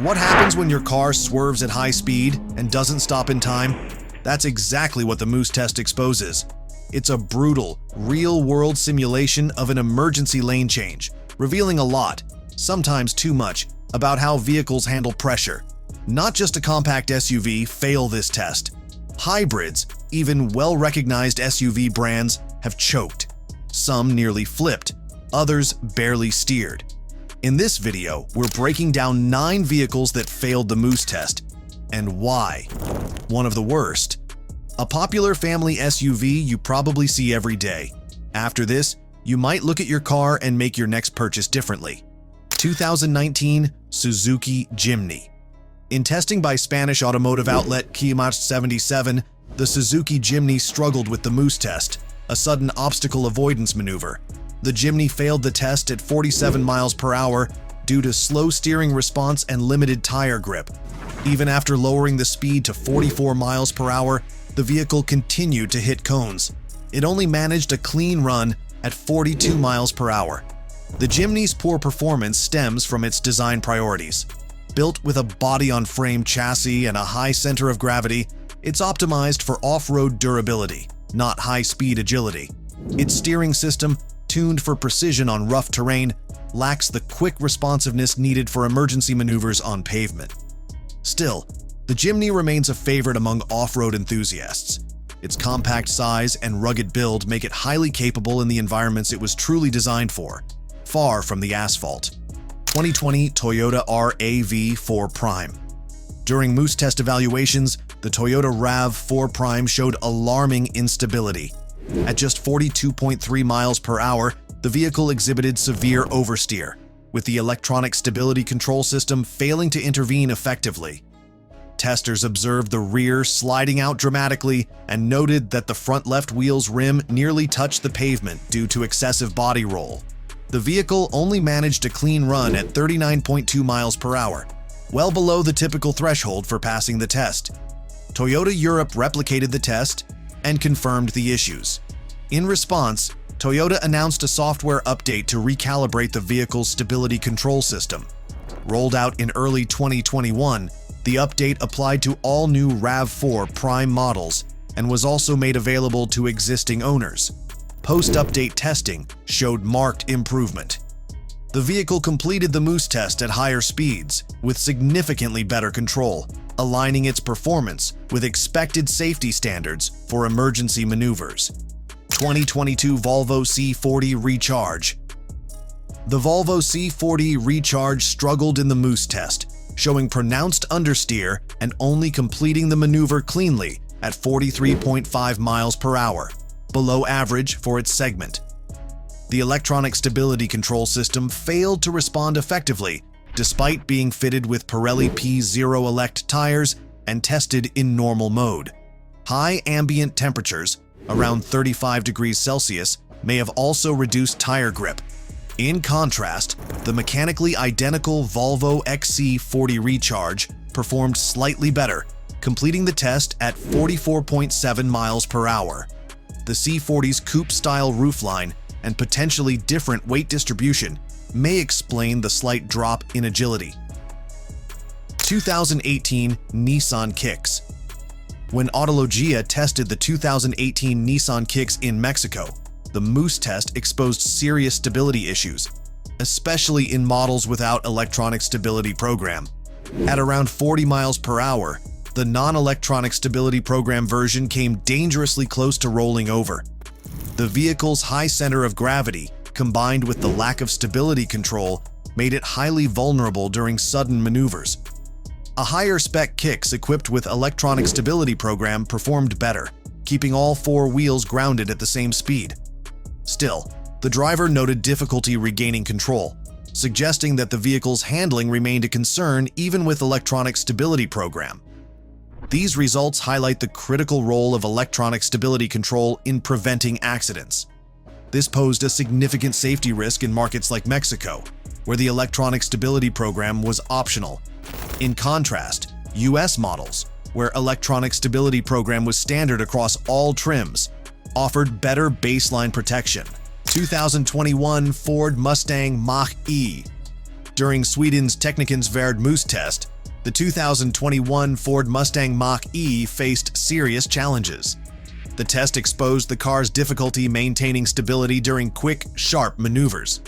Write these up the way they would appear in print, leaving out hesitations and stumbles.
What happens when your car swerves at high speed and doesn't stop in time? That's exactly what the Moose test exposes. It's a brutal, real-world simulation of an emergency lane change, revealing a lot, sometimes too much, about how vehicles handle pressure. Not just a compact SUV fail this test. Hybrids, even well-recognized SUV brands, have choked. Some nearly flipped, others barely steered. In this video, we're breaking down 9 vehicles that failed the Moose test, and why. One of the worst. A popular family SUV you probably see every day. After this, you might look at your car and make your next purchase differently. 2019 Suzuki Jimny. In testing by Spanish automotive outlet Kilomach77, the Suzuki Jimny struggled with the Moose test, a sudden obstacle avoidance maneuver. The Jimny failed the test at 47 miles per hour due to slow steering response and limited tire grip. Even after lowering the speed to 44 miles per hour, the vehicle continued to hit cones. It only managed a clean run at 42 miles per hour. The Jimny's poor performance stems from its design priorities. Built with a body-on-frame chassis and a high center of gravity, it's optimized for off-road durability, not high-speed agility. Its steering system, tuned for precision on rough terrain, lacks the quick responsiveness needed for emergency maneuvers on pavement. Still, the Jimny remains a favorite among off-road enthusiasts. Its compact size and rugged build make it highly capable in the environments it was truly designed for, far from the asphalt. 2020 Toyota RAV4 Prime. During Moose test evaluations, the Toyota RAV4 Prime showed alarming instability. At just 42.3 miles per hour, the vehicle exhibited severe oversteer, with the electronic stability control system failing to intervene effectively. Testers observed the rear sliding out dramatically and noted that the front left wheel's rim nearly touched the pavement due to excessive body roll. The vehicle only managed a clean run at 39.2 miles per hour, well below the typical threshold for passing the test. Toyota Europe replicated the test and confirmed the issues. In response, Toyota announced a software update to recalibrate the vehicle's stability control system. Rolled out in early 2021, the update applied to all new RAV4 Prime models and was also made available to existing owners. Post-update testing showed marked improvement. The vehicle completed the Moose test at higher speeds, with significantly better control, aligning its performance with expected safety standards for emergency maneuvers. 2022 Volvo C40 Recharge. The Volvo C40 Recharge struggled in the Moose test, showing pronounced understeer and only completing the maneuver cleanly at 43.5 miles per hour, below average for its segment. The electronic stability control system failed to respond effectively despite being fitted with Pirelli P0 Elect tires and tested in normal mode. High ambient temperatures, around 35 degrees Celsius, may have also reduced tire grip. In contrast, the mechanically identical Volvo XC40 Recharge performed slightly better, completing the test at 44.7 miles per hour. The C40's coupe-style roofline and potentially different weight distribution may explain the slight drop in agility. 2018 Nissan Kicks. When Autologia tested the 2018 Nissan Kicks in Mexico, the Moose test exposed serious stability issues, especially in models without electronic stability program. At around 40 miles per hour, the non-electronic stability program version came dangerously close to rolling over. The vehicle's high center of gravity, combined with the lack of stability control, made it highly vulnerable during sudden maneuvers. A higher-spec Kicks equipped with electronic stability program performed better, keeping all 4 wheels grounded at the same speed. Still, the driver noted difficulty regaining control, suggesting that the vehicle's handling remained a concern even with electronic stability program. These results highlight the critical role of electronic stability control in preventing accidents. This posed a significant safety risk in markets like Mexico, where the electronic stability program was optional. In contrast, US models, where electronic stability program was standard across all trims, offered better baseline protection. 2021 Ford Mustang Mach-E. During Sweden's Teknikens Moose test, the 2021 Ford Mustang Mach-E faced serious challenges. The test exposed the car's difficulty maintaining stability during quick, sharp maneuvers.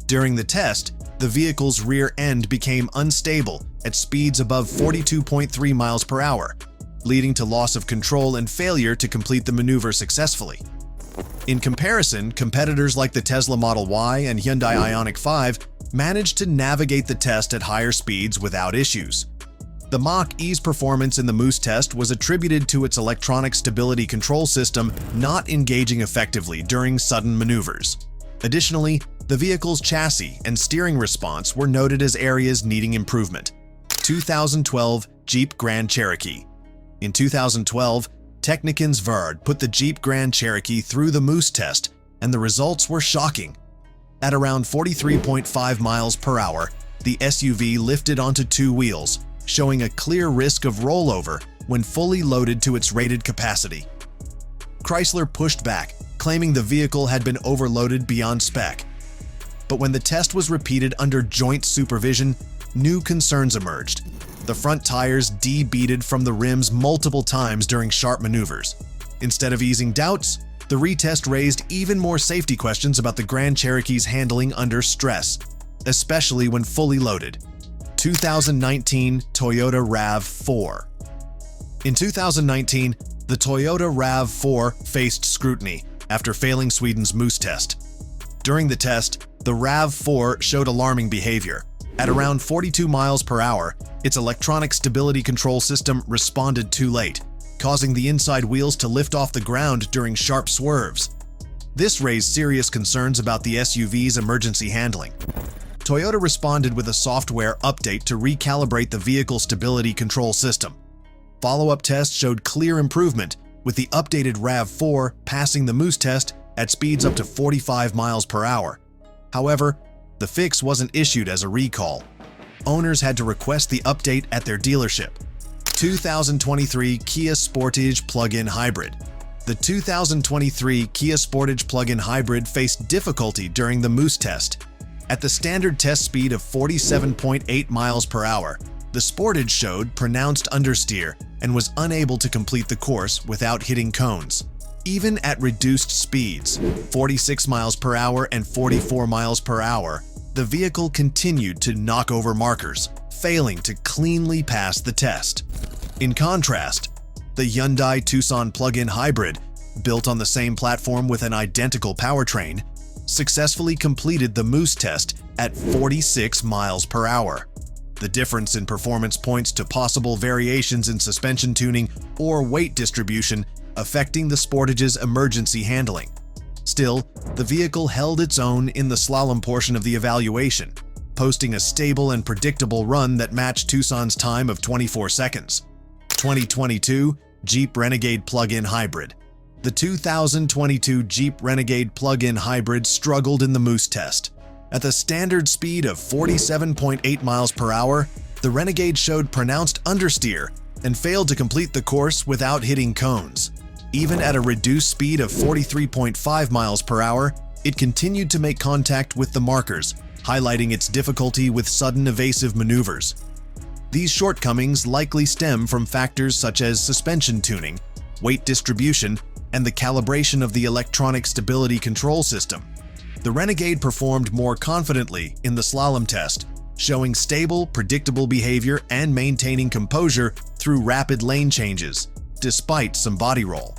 During the test, the vehicle's rear end became unstable at speeds above 42.3 miles per hour, leading to loss of control and failure to complete the maneuver successfully. In comparison, competitors like the Tesla Model Y and Hyundai Ioniq 5 managed to navigate the test at higher speeds without issues. The Mach-E's performance in the Moose test was attributed to its electronic stability control system not engaging effectively during sudden maneuvers. Additionally, the vehicle's chassis and steering response were noted as areas needing improvement. 2012 Jeep Grand Cherokee. In 2012, Teknikens Verd put the Jeep Grand Cherokee through the Moose test, and the results were shocking. At around 43.5 miles per hour, the SUV lifted onto two wheels, showing a clear risk of rollover when fully loaded to its rated capacity. Chrysler pushed back, claiming the vehicle had been overloaded beyond spec. But when the test was repeated under joint supervision, new concerns emerged. The front tires de-beaded from the rims multiple times during sharp maneuvers. Instead of easing doubts, the retest raised even more safety questions about the Grand Cherokee's handling under stress, especially when fully loaded. 2019 Toyota RAV4. In 2019, the Toyota RAV4 faced scrutiny after failing Sweden's Moose test. During the test, the RAV4 showed alarming behavior. At around 42 miles per hour, its electronic stability control system responded too late, causing the inside wheels to lift off the ground during sharp swerves. This raised serious concerns about the SUV's emergency handling. Toyota responded with a software update to recalibrate the vehicle stability control system. Follow-up tests showed clear improvement, with the updated RAV4 passing the Moose test at speeds up to 45 miles per hour. However, the fix wasn't issued as a recall. Owners had to request the update at their dealership. 2023 Kia Sportage Plug-in Hybrid. The 2023 Kia Sportage Plug-in Hybrid faced difficulty during the Moose test. At the standard test speed of 47.8 miles per hour, the Sportage showed pronounced understeer and was unable to complete the course without hitting cones. Even at reduced speeds, 46 miles per hour and 44 miles per hour, the vehicle continued to knock over markers, failing to cleanly pass the test. In contrast, the Hyundai Tucson plug-in hybrid, built on the same platform with an identical powertrain, successfully completed the Moose test at 46 miles per hour. The difference in performance points to possible variations in suspension tuning or weight distribution affecting the Sportage's emergency handling. Still, the vehicle held its own in the slalom portion of the evaluation, posting a stable and predictable run that matched Tucson's time of 24 seconds. 2022 Jeep Renegade Plug-in Hybrid. The 2022 Jeep Renegade Plug-in Hybrid struggled in the Moose test. At the standard speed of 47.8 miles per hour, the Renegade showed pronounced understeer and failed to complete the course without hitting cones. Even at a reduced speed of 43.5 miles per hour, it continued to make contact with the markers, highlighting its difficulty with sudden evasive maneuvers. These shortcomings likely stem from factors such as suspension tuning, weight distribution, and the calibration of the electronic stability control system. The Renegade performed more confidently in the slalom test, showing stable, predictable behavior and maintaining composure through rapid lane changes, despite some body roll.